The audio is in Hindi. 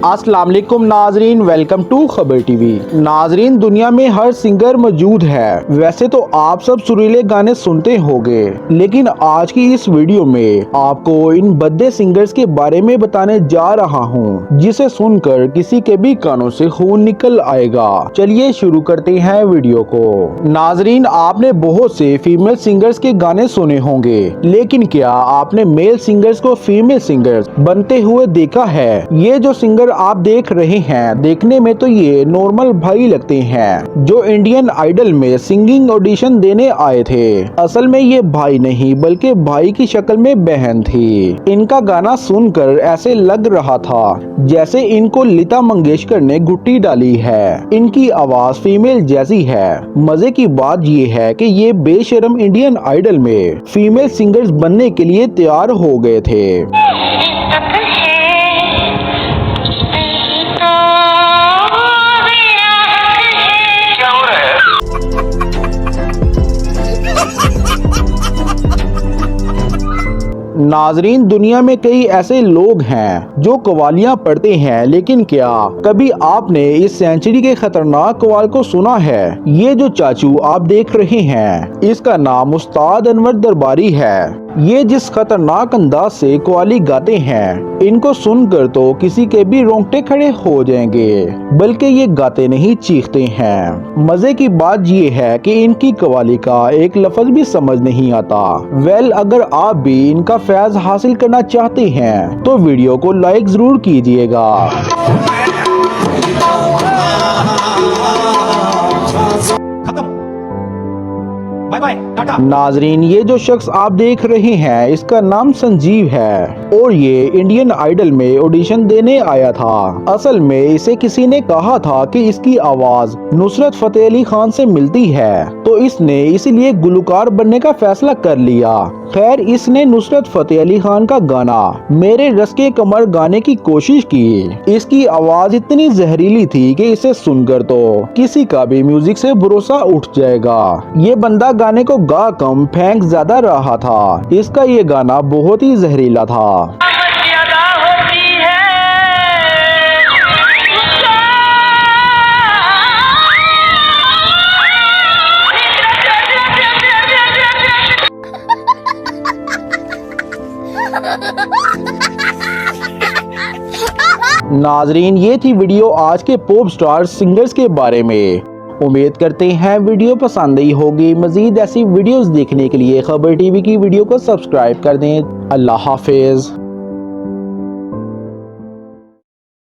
अस्सलाम वालेकुम नाजरीन, वेलकम टू खबर टीवी। नाजरीन, दुनिया में हर सिंगर मौजूद है। वैसे तो आप सब सुरीले गाने सुनते होंगे, लेकिन आज की इस वीडियो में आपको इन बद्दे सिंगर्स के बारे में बताने जा रहा हूँ, जिसे सुनकर किसी के भी कानों से खून निकल आएगा। चलिए शुरू करते हैं वीडियो को। नाजरीन, आपने बहुत से फीमेल सिंगर्स के गाने सुने होंगे, लेकिन क्या आपने मेल सिंगर्स को फीमेल सिंगर्स बनते हुए देखा है? ये जो सिंगर आप देख रहे हैं, देखने में तो ये नॉर्मल भाई लगते हैं जो इंडियन आइडल में सिंगिंग ऑडिशन देने आए थे। असल में ये भाई नहीं, बल्कि भाई की शक्ल में बहन थी। इनका गाना सुनकर ऐसे लग रहा था जैसे इनको लता मंगेशकर ने घुट्टी डाली है। इनकी आवाज फीमेल जैसी है। मजे की बात ये है कि ये बेशरम इंडियन आइडल में फीमेल सिंगर्स बनने के लिए तैयार हो गए थे। नाजरीन, दुनिया में कई ऐसे लोग हैं जो कवालियां पढ़ते हैं, लेकिन क्या कभी आपने इस सेंचुरी के खतरनाक कवाल को सुना है? ये जो चाचू आप देख रहे हैं, इसका नाम उस्ताद अनवर दरबारी है। ये जिस खतरनाक अंदाज से कवाली गाते हैं, इनको सुनकर तो किसी के भी रोंगटे खड़े हो जाएंगे। बल्कि ये गाते नहीं, चीखते हैं। मजे की बात ये है कि इनकी कवाली का एक लफ्ज भी समझ नहीं आता। अगर आप भी इनका फैज हासिल करना चाहते हैं तो वीडियो को लाइक जरूर कीजिएगा। नाजरीन, ये जो शख्स आप देख रहे हैं, इसका नाम संजीव है और ये इंडियन आइडल में ऑडिशन देने आया था। असल में इसे किसी ने कहा था कि इसकी आवाज नुसरत फतेह अली खान से मिलती है, तो इसने इसीलिए गुलकार बनने का फैसला कर लिया। खैर, इसने नुसरत फतेह अली खान का गाना मेरे रस के कमर गाने की कोशिश की। इसकी आवाज इतनी जहरीली थी कि इसे सुनकर तो किसी का भी म्यूजिक से भरोसा उठ जाएगा। ये बंदा गाने को गा कम फेंक ज्यादा रहा था। इसका ये गाना बहुत ही जहरीला था। नाजरीन, ये थी वीडियो आज के पॉप स्टार सिंगर्स के बारे में। उम्मीद करते हैं वीडियो पसंद आई होगी। मजीद ऐसी वीडियोस देखने के लिए खबर टीवी की वीडियो को सब्सक्राइब कर दें। अल्लाह हाफिज।